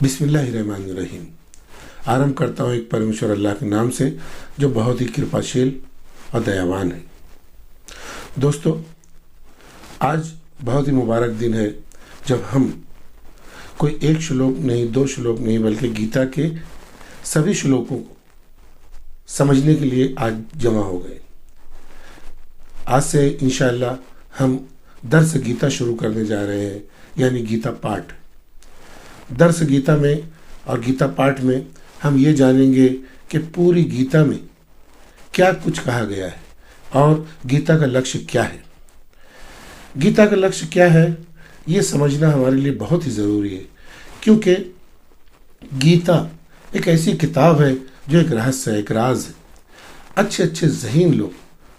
बिस्मिल्लाहिर्रहमानिर्रहीम। आरंभ करता हूँ एक परमेश्वर अल्लाह के नाम से जो बहुत ही कृपाशील और दयावान है। दोस्तों, आज बहुत ही मुबारक दिन है जब हम कोई एक श्लोक नहीं, दो श्लोक नहीं, बल्कि गीता के सभी श्लोकों को समझने के लिए आज जमा हो गए। आज से इंशाअल्लाह हम दर्स गीता शुरू करने जा रहे हैं, यानी गीता पाठ। दर्स गीता में और गीता पाठ में हम ये जानेंगे कि पूरी गीता में क्या कुछ कहा गया है और गीता का लक्ष्य क्या है। गीता का लक्ष्य क्या है ये समझना हमारे लिए बहुत ही ज़रूरी है, क्योंकि गीता एक ऐसी किताब है जो एक रहस्य है, एक राज है। अच्छे अच्छे ज़हीन लोग,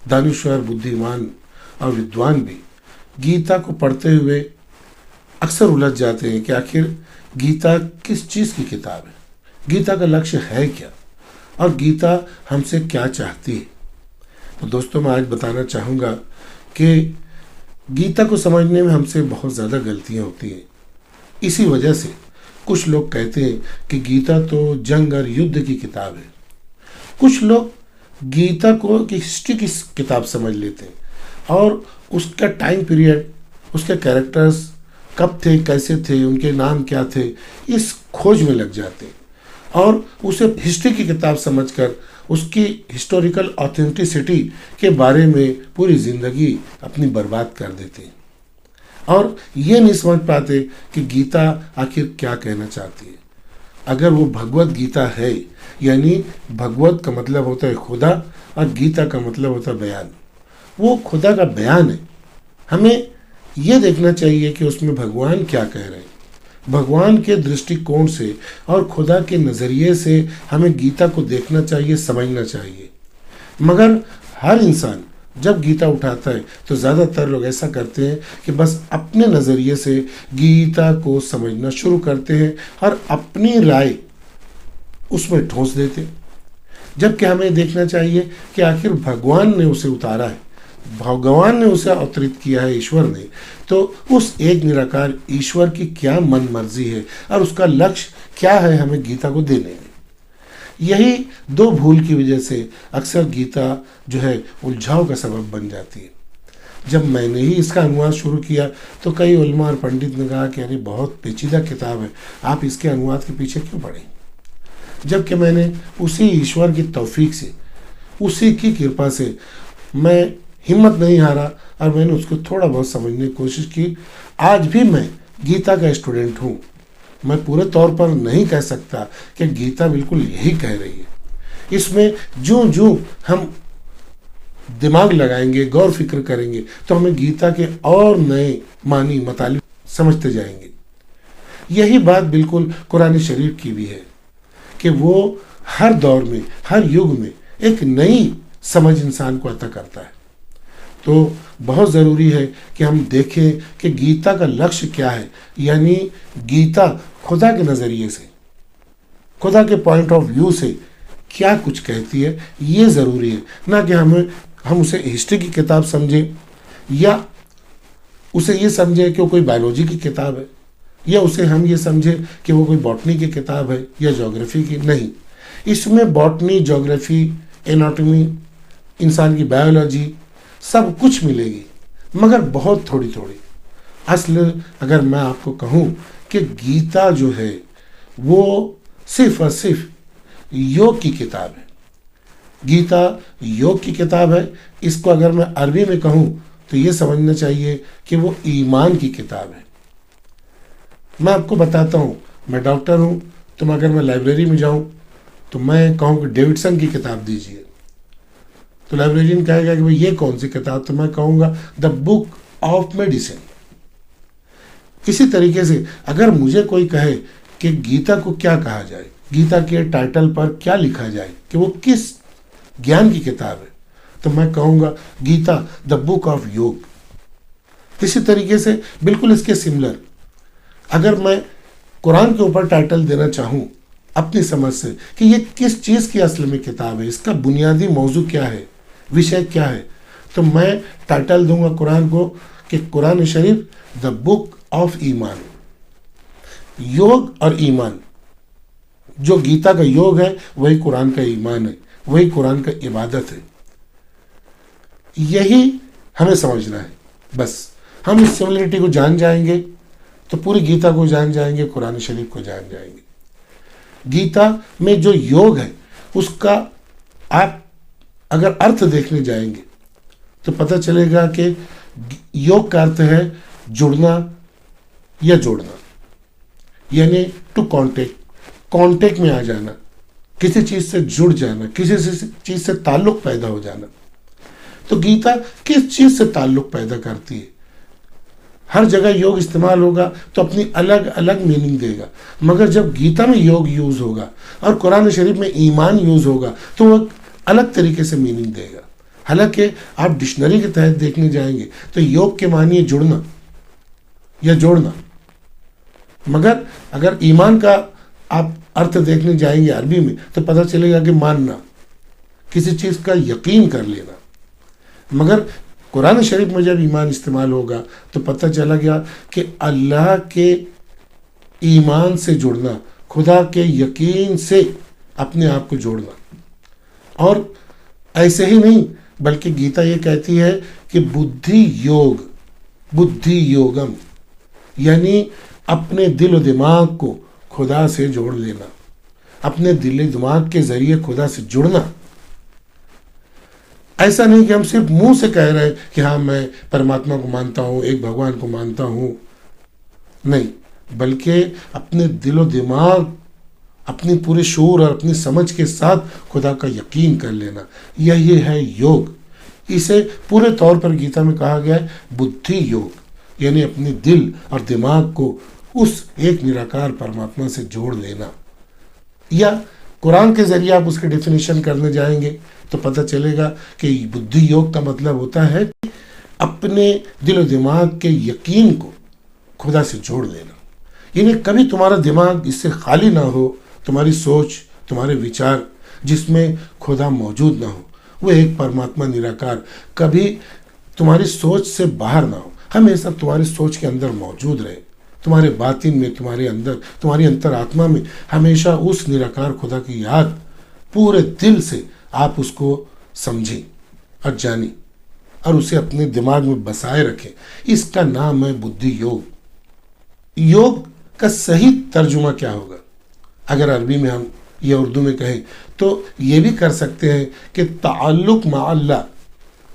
दानिश्वर, बुद्धिमान और विद्वान भी गीता को पढ़ते हुए अक्सर उलझ जाते हैं कि आखिर गीता किस चीज़ की किताब है, गीता का लक्ष्य है क्या और गीता हमसे क्या चाहती है। तो दोस्तों, मैं आज बताना चाहूँगा कि गीता को समझने में हमसे बहुत ज़्यादा गलतियाँ होती हैं। इसी वजह से कुछ लोग कहते हैं कि गीता तो जंग और युद्ध की किताब है। कुछ लोग गीता को हिस्ट्री की किताब समझ लेते हैं और उसका टाइम पीरियड, उसके कैरेक्टर्स कब थे, कैसे थे, उनके नाम क्या थे, इस खोज में लग जाते हैं और उसे हिस्ट्री की किताब समझकर उसकी हिस्टोरिकल ऑथेंटिसिटी के बारे में पूरी ज़िंदगी अपनी बर्बाद कर देते हैं और ये नहीं समझ पाते कि गीता आखिर क्या कहना चाहती है। अगर वो भगवत गीता है, यानी भगवत का मतलब होता है खुदा और गीता का मतलब होता है बयान, वो खुदा का बयान है। हमें ये देखना चाहिए कि उसमें भगवान क्या कह रहे हैं। भगवान के दृष्टिकोण से और खुदा के नज़रिए से हमें गीता को देखना चाहिए, समझना चाहिए। मगर हर इंसान जब गीता उठाता है तो ज़्यादातर लोग ऐसा करते हैं कि बस अपने नज़रिए से गीता को समझना शुरू करते हैं और अपनी राय उसमें ठोस देते हैं, जबकि हमें देखना चाहिए कि आखिर भगवान ने उसे उतारा है, भगवान ने उसे अवतरित किया है, ईश्वर ने, तो उस एक निराकार ईश्वर की क्या मन मर्जी है और उसका लक्ष्य क्या है हमें गीता को देने में। यही दो भूल की वजह से अक्सर गीता जो है उलझाव का सबब बन जाती है। जब मैंने ही इसका अनुवाद शुरू किया तो कई उलमा और पंडित ने कहा कि अरे बहुत पेचीदा किताब है, आप इसके अनुवाद के पीछे क्यों पड़े। जबकि मैंने उसी ईश्वर की तौफीक से, उसी की कृपा से मैं हिम्मत नहीं हारा और मैंने उसको थोड़ा बहुत समझने की कोशिश की। आज भी मैं गीता का स्टूडेंट हूँ। मैं पूरे तौर पर नहीं कह सकता कि गीता बिल्कुल यही कह रही है। इसमें जो हम दिमाग लगाएंगे, गौर फिक्र करेंगे, तो हमें गीता के और नए मानी मतलब समझते जाएंगे। यही बात बिल्कुल कुरान शरीफ की भी है कि वो हर दौर में, हर युग में एक नई समझ इंसान को अता करता है। तो बहुत ज़रूरी है कि हम देखें कि गीता का लक्ष्य क्या है, यानी गीता खुदा के नज़रिए से, खुदा के पॉइंट ऑफ व्यू से क्या कुछ कहती है, ये ज़रूरी है। ना कि हम उसे हिस्ट्री की किताब समझें या उसे ये समझें कि वो कोई बायोलॉजी की किताब है या उसे हम ये समझें कि वो कोई बॉटनी की किताब है या ज्योग्राफी की। नहीं, इसमें बॉटनी, ज्योग्राफी, एनाटॉमी, इंसान की बायोलॉजी सब कुछ मिलेगी, मगर बहुत थोड़ी थोड़ी। असल अगर मैं आपको कहूँ कि गीता जो है वो सिर्फ और सिर्फ योग की किताब है। गीता योग की किताब है। इसको अगर मैं अरबी में कहूँ तो ये समझना चाहिए कि वो ईमान की किताब है। मैं आपको बताता हूँ, मैं डॉक्टर हूँ, तो अगर मैं लाइब्रेरी में जाऊँ तो मैं कहूँ कि डेविडसन की किताब दीजिए, तो लाइब्रेरियन कहेगा कि भाई ये कौन सी किताब, तो मैं कहूँगा द बुक ऑफ मेडिसिन। इसी तरीके से अगर मुझे कोई कहे कि गीता को क्या कहा जाए, गीता के टाइटल पर क्या लिखा जाए कि वो किस ज्ञान की किताब है, तो मैं कहूँगा गीता द बुक ऑफ योग। इसी तरीके से बिल्कुल इसके सिमिलर अगर मैं कुरान के ऊपर टाइटल देना चाहूँ अपनी समझ से कि ये किस चीज़ की असल में किताब है, इसका बुनियादी मौजू क्या है, विषय क्या है, तो मैं टाइटल दूंगा कुरान को कि कुरान शरीफ द बुक ऑफ ईमान। योग और ईमान जो गीता का योग है वही कुरान का ईमान है, वही कुरान का इबादत है। यही हमें समझना है। बस हम इस सिमिलरिटी को जान जाएंगे तो पूरी गीता को जान जाएंगे, कुरान शरीफ को जान जाएंगे। गीता में जो योग है उसका आप अगर अर्थ देखने जाएंगे तो पता चलेगा कि योग का अर्थ है जुड़ना या जोड़ना, यानी टू कांटेक्ट में आ जाना, किसी चीज से जुड़ जाना, किसी चीज से ताल्लुक पैदा हो जाना। तो गीता किस चीज से ताल्लुक पैदा करती है? हर जगह योग इस्तेमाल होगा तो अपनी अलग अलग मीनिंग देगा, मगर जब गीता में योग यूज होगा और कुरान शरीफ में ईमान यूज होगा तो वो अलग तरीके से मीनिंग देगा। हालांकि आप डिक्शनरी के तहत देखने जाएंगे तो योग के मानिए जुड़ना या जोड़ना, मगर अगर ईमान का आप अर्थ देखने जाएंगे अरबी में तो पता चलेगा कि मानना, किसी चीज का यकीन कर लेना। मगर कुरान शरीफ में जब ईमान इस्तेमाल होगा तो पता चला गया कि अल्लाह के ईमान से जुड़ना, खुदा के यकीन से अपने आप को जोड़ना। और ऐसे ही नहीं बल्कि गीता ये कहती है कि बुद्धि योगम, यानी अपने दिल और दिमाग को खुदा से जोड़ लेना, अपने दिल दिमाग के जरिए खुदा से जुड़ना। ऐसा नहीं कि हम सिर्फ मुंह से कह रहे हैं कि हाँ मैं परमात्मा को मानता हूं, एक भगवान को मानता हूं, नहीं, बल्कि अपने दिलो दिमाग, अपनी पूरे शूर और अपनी समझ के साथ खुदा का यकीन कर लेना, यही है योग। इसे पूरे तौर पर गीता में कहा गया है बुद्धि योग, यानी अपने दिल और दिमाग को उस एक निराकार परमात्मा से जोड़ लेना। या कुरान के जरिए आप उसकी डेफिनेशन करने जाएंगे तो पता चलेगा कि बुद्धि योग का मतलब होता है कि अपने दिल और दिमाग के यकीन को खुदा से जोड़ लेना। यानी कभी तुम्हारा दिमाग इससे खाली ना हो, तुम्हारी सोच, तुम्हारे विचार जिसमें खुदा मौजूद ना हो, वो एक परमात्मा निराकार कभी तुम्हारी सोच से बाहर ना हो, हमेशा तुम्हारी सोच के अंदर मौजूद रहे, तुम्हारे बातिन में, तुम्हारे अंदर, तुम्हारी अंतरात्मा में हमेशा उस निराकार खुदा की याद पूरे दिल से आप उसको समझें और जानें और उसे अपने दिमाग में बसाए रखें। इसका नाम है बुद्धि योग। योग का सही तर्जुमा क्या होगा? अगर अरबी में हम या उर्दू में कहें तो ये भी कर सकते हैं कि ताल्लुक मा अल्लाह,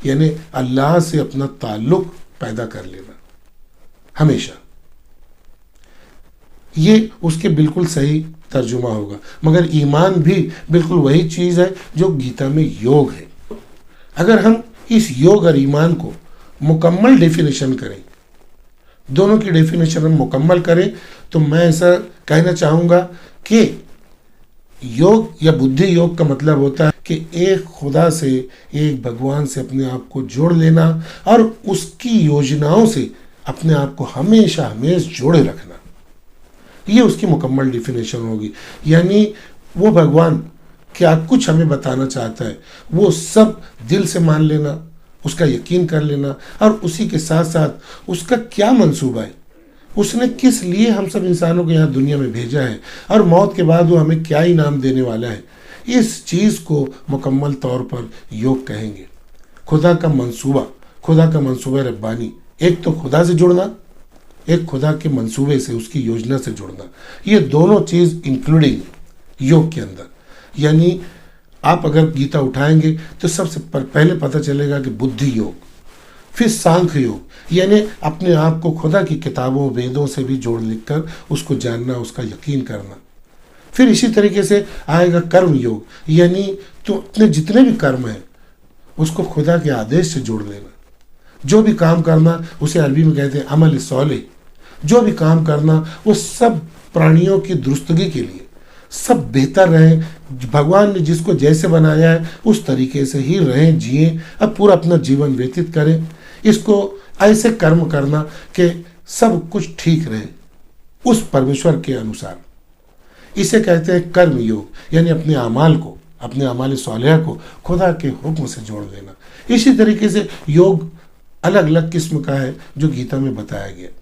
यानी अल्लाह से अपना ताल्लुक पैदा कर लेना हमेशा। ये उसके बिल्कुल सही तर्जुमा होगा। मगर ईमान भी बिल्कुल वही चीज़ है जो गीता में योग है। अगर हम इस योग और ईमान को मुकम्मल डेफिनेशन करें, दोनों की डेफिनेशन हम मुकम्मल करें, तो मैं ऐसा कहना चाहूँगा कि योग या बुद्धि योग का मतलब होता है कि एक खुदा से, एक भगवान से अपने आप को जोड़ लेना और उसकी योजनाओं से अपने आप को हमेशा जोड़े रखना। ये उसकी मुकम्मल डिफिनेशन होगी। यानी वो भगवान क्या कुछ हमें बताना चाहता है वो सब दिल से मान लेना, उसका यकीन कर लेना, और उसी के साथ साथ उसका क्या मंसूबा है, उसने किस लिए हम सब इंसानों को यहाँ दुनिया में भेजा है और मौत के बाद वो हमें क्या इनाम देने वाला है, इस चीज़ को मुकम्मल तौर पर योग कहेंगे। खुदा का मंसूबा रब्बानी, एक तो खुदा से जुड़ना, एक खुदा के मंसूबे से, उसकी योजना से जुड़ना, ये दोनों चीज़ इंक्लूडिंग योग के अंदर। यानी आप अगर गीता उठाएंगे तो सबसे पहले पता चलेगा कि बुद्धि योग, फिर सांख्य योग, यानी अपने आप को खुदा की किताबों वेदों से भी जोड़ लिखकर उसको जानना, उसका यकीन करना। फिर इसी तरीके से आएगा कर्म योग, यानी तो अपने जितने भी कर्म हैं उसको खुदा के आदेश से जोड़ लेना। जो भी काम करना, उसे अरबी में कहते हैं अमल सौले, जो भी काम करना वो सब प्राणियों की दुरुस्तगी के लिए, सब बेहतर रहें, भगवान ने जिसको जैसे बनाया है उस तरीके से ही रहें, जिएं, अब पूरा अपना जीवन व्यतीत करें। इसको ऐसे कर्म करना कि सब कुछ ठीक रहे उस परमेश्वर के अनुसार, इसे कहते हैं कर्म योग, यानी अपने अमाल को, अपने अमाल सालिहा को खुदा के हुक्म से जोड़ देना। इसी तरीके से योग अलग अलग किस्म का है जो गीता में बताया गया।